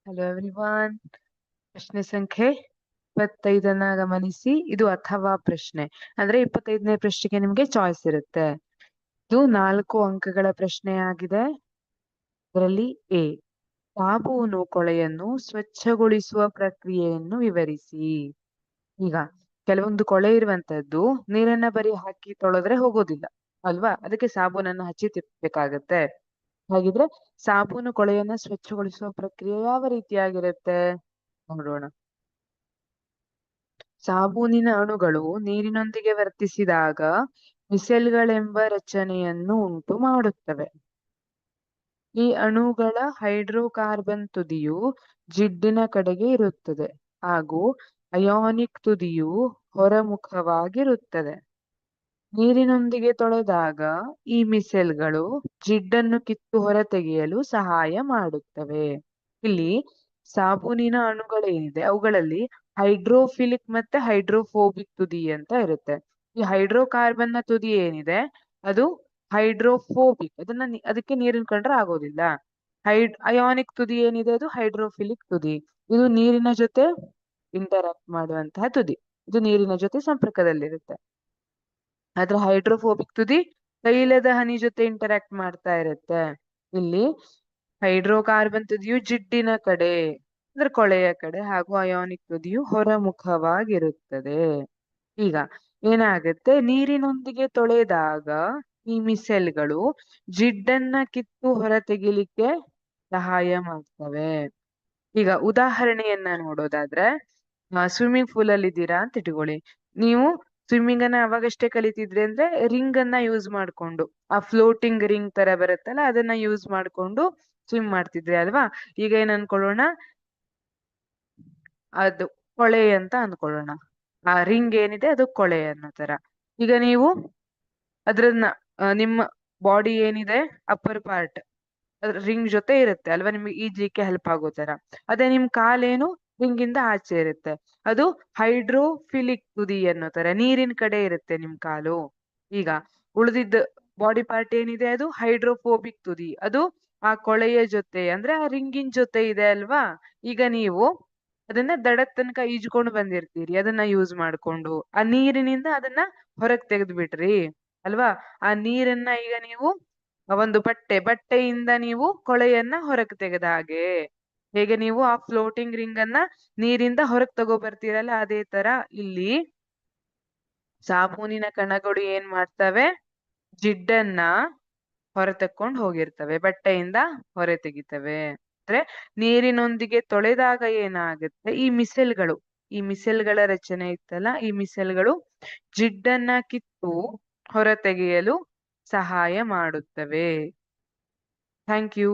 Hello everyone. ಪ್ರಶ್ನೆ ಸಂಖ್ಯೆ 25 ಗಮನಿಸಿ. ಇದು ಅಥವಾ ಪ್ರಶ್ನೆ ಅಂದ್ರೆ 25ನೇ ಪ್ರಶ್ನೆಗೆ ನಿಮ್ಗೆ ಚಾಯ್ಸ್ ಇರುತ್ತೆ. ಇದು 4 ಅಂಕಗಳ ಪ್ರಶ್ನೆಯಾಗಿದೆ. ಇದರಲ್ಲಿ ಎ, ಸಾಬೂನು ಕೊಳೆಯನ್ನು ಸ್ವಚ್ಛಗೊಳಿಸುವ ಪ್ರಕ್ರಿಯೆಯನ್ನು ವಿವರಿಸಿ. ಈಗ ಕೆಲವೊಂದು ಕೊಳೆ ಇರುವಂತದ್ದು ನೀರನ್ನ ಬರೀ ಹಾಕಿ ತೊಳೆದ್ರೆ ಹೋಗೋದಿಲ್ಲ ಅಲ್ವಾ, ಅದಕ್ಕೆ ಸಾಬೂನನ್ನು ಹಚ್ಚಿ ತಿಕ್ಕಬೇಕಾಗತ್ತೆ. ಹಾಗಿದ್ರೆ ಸಾಬೂನು ಕೊಳೆಯನ್ನ ಸ್ವಚ್ಛಗೊಳಿಸುವ ಪ್ರಕ್ರಿಯೆ ಯಾವ ರೀತಿಯಾಗಿರುತ್ತೆ ನೋಡೋಣ. ಸಾಬೂನಿನ ಅಣುಗಳು ನೀರಿನೊಂದಿಗೆ ವರ್ತಿಸಿದಾಗ ಮಿಸೆಲ್ಗಳೆಂಬ ರಚನೆಯನ್ನು ಉಂಟು ಮಾಡುತ್ತವೆ. ಈ ಅಣುಗಳ ಹೈಡ್ರೋಕಾರ್ಬನ್ ತುದಿಯು ಜಿಡ್ಡಿನ ಕಡೆಗೆ ಇರುತ್ತದೆ ಹಾಗೂ ಅಯಾನಿಕ್ ತುದಿಯು ಹೊರಮುಖವಾಗಿರುತ್ತದೆ. ನೀರಿನೊಂದಿಗೆ ತೊಳೆದಾಗ ಈ ಮಿಸೆಲ್ಗಳು ಜಿಡ್ಡನ್ನು ಕಿತ್ತು ಹೊರತೆಗೆಯಲು ಸಹಾಯ ಮಾಡುತ್ತವೆ. ಇಲ್ಲಿ ಸಾಬೂನಿನ ಅಣುಗಳೇನಿದೆ ಅವುಗಳಲ್ಲಿ ಹೈಡ್ರೋಫಿಲಿಕ್ ಮತ್ತೆ ಹೈಡ್ರೋಫೋಬಿಕ್ ತುದಿ ಅಂತ ಇರುತ್ತೆ. ಈ ಹೈಡ್ರೋಕಾರ್ಬನ್ ನ ತುದಿ ಏನಿದೆ ಅದು ಹೈಡ್ರೋಫೋಬಿಕ್, ಅದಕ್ಕೆ ನೀರಿನ ಕಂಡ್ರೆ ಆಗೋದಿಲ್ಲ. ಅಯಾನಿಕ್ ತುದಿ ಏನಿದೆ ಅದು ಹೈಡ್ರೋಫಿಲಿಕ್ ತುದಿ. ಇದು ನೀರಿನ ಜೊತೆ ಇಂಟರಾಕ್ಟ್ ಮಾಡುವಂತಹ ತುದಿ, ಇದು ನೀರಿನ ಜೊತೆ ಸಂಪರ್ಕದಲ್ಲಿರುತ್ತೆ. ಆದ್ರೆ ಹೈಡ್ರೋಫೋಬಿಕ್ ತುದಿ ತೈಲದ ಹನಿ ಜೊತೆ ಇಂಟರಾಕ್ಟ್ ಮಾಡ್ತಾ ಇರುತ್ತೆ. ಇಲ್ಲಿ ಹೈಡ್ರೋಕಾರ್ಬನ್ ತುದಿಯು ಜಿಡ್ಡಿನ ಕಡೆ ಅಂದ್ರೆ ಕೊಳೆಯ ಕಡೆ ಹಾಗೂ ಅಯಾನಿಕ್ ತುದಿಯು ಹೊರಮುಖವಾಗಿರುತ್ತದೆ. ಈಗ ಏನಾಗುತ್ತೆ, ನೀರಿನೊಂದಿಗೆ ತೊಳೆದಾಗ ಈ ಮಿಸೆಲ್ಗಳು ಜಿಡ್ಡನ್ನ ಕಿತ್ತು ಹೊರತೆಗಿಲಿಕ್ಕೆ ಸಹಾಯ ಮಾಡ್ತವೆ. ಈಗ ಉದಾಹರಣೆಯನ್ನ ನೋಡೋದಾದ್ರೆ, ಸ್ವಿಮ್ಮಿಂಗ್ ಪೂಲ್ ಅಲ್ಲಿ ಇದ್ದೀರಾ ಅಂತ ಇಟ್ಕೊಳ್ಳಿ. ನೀವು ಸ್ವಿಮ್ಮಿಂಗ್ ಅನ್ನ ಅವಾಗಷ್ಟೇ ಕಲಿತಿದ್ರಿ ಅಂದ್ರೆ ರಿಂಗ್ ಅನ್ನ ಯೂಸ್ ಮಾಡ್ಕೊಂಡು, ಆ ಫ್ಲೋಟಿಂಗ್ ರಿಂಗ್ ತರ ಬರುತ್ತಲ್ಲ ಅದನ್ನ ಯೂಸ್ ಮಾಡ್ಕೊಂಡು ಸ್ವಿಮ್ ಮಾಡ್ತಿದ್ರಿ ಅಲ್ವಾ. ಈಗ ಏನ್ ಅನ್ಕೊಳ್ಳೋಣ, ಅದು ಕೊಳೆ ಅಂತ ಅನ್ಕೊಳ್ಳೋಣ. ಆ ರಿಂಗ್ ಏನಿದೆ ಅದು ಕೊಳೆ ಅನ್ನೋ ತರ. ಈಗ ನೀವು ಅದ್ರನ್ನ ನಿಮ್ಮ ಬಾಡಿ ಏನಿದೆ ಅಪ್ಪರ್ ಪಾರ್ಟ್ ರಿಂಗ್ ಜೊತೆ ಇರುತ್ತೆ ಅಲ್ವಾ, ನಿಮ್ಗೆ ಈಜ್ಲಿಕ್ಕೆ ಹೆಲ್ಪ್ ಆಗೋ ತರ. ಅದೇ ನಿಮ್ ಕಾಲೇನು ರಿಂಗ್ ಇಂದ ಆಚೆ ಇರುತ್ತೆ, ಅದು ಹೈಡ್ರೋಫಿಲಿಕ್ ತುದಿ ಅನ್ನೋ ತರ ನೀರಿನ ಕಡೆ ಇರುತ್ತೆ ನಿಮ್ ಕಾಲು. ಈಗ ಉಳಿದಿದ್ದ ಬಾಡಿ ಪಾರ್ಟ್ ಏನಿದೆ ಅದು ಹೈಡ್ರೋಫೋಬಿಕ್ ತುದಿ, ಅದು ಆ ಕೊಳೆಯ ಜೊತೆ ಅಂದ್ರೆ ಆ ರಿಂಗಿನ್ ಜೊತೆ ಇದೆ ಅಲ್ವಾ. ಈಗ ನೀವು ಅದನ್ನ ದಡದ ತನಕ ಈಜ್ಕೊಂಡು ಬಂದಿರ್ತೀರಿ, ಅದನ್ನ ಯೂಸ್ ಮಾಡ್ಕೊಂಡು ಆ ನೀರಿನಿಂದ ಅದನ್ನ ಹೊರಗ್ ತೆಗೆದು ಬಿಟ್ರಿ ಅಲ್ವಾ. ಆ ನೀರನ್ನ ಈಗ ನೀವು ಒಂದು ಬಟ್ಟೆಯಿಂದ ನೀವು ಕೊಳೆಯನ್ನ ಹೊರಗೆ ತೆಗೆದ ಹಾಗೆ, ಹೇಗೆ ನೀವು ಆ ಫ್ಲೋಟಿಂಗ್ ರಿಂಗ್ ಅನ್ನ ನೀರಿಂದ ಹೊರಗೆ ತಗೋ ಬರ್ತೀರಲ್ಲ ಅದೇ ತರ ಇಲ್ಲಿ ಸಾಬೂನಿನ ಕಣಗಳು ಏನ್ ಮಾಡ್ತವೆ, ಜಿಡ್ಡನ್ನ ಹೊರ ತಕ್ಕೊಂಡು ಹೋಗಿರ್ತವೆ, ಬಟ್ಟೆಯಿಂದ ಹೊರ ತೆಗಿತವೆ. ಅಂದ್ರೆ ನೀರಿನೊಂದಿಗೆ ತೊಳೆದಾಗ ಏನಾಗುತ್ತೆ, ಈ ಮಿಸೆಲ್ಗಳ ರಚನೆ ಇತ್ತಲ್ಲ, ಈ ಮಿಸೆಲ್ಗಳು ಜಿಡ್ಡನ್ನ ಕಿತ್ತು ಹೊರ ತೆಗೆಯಲು ಸಹಾಯ ಮಾಡುತ್ತವೆ. Thank you.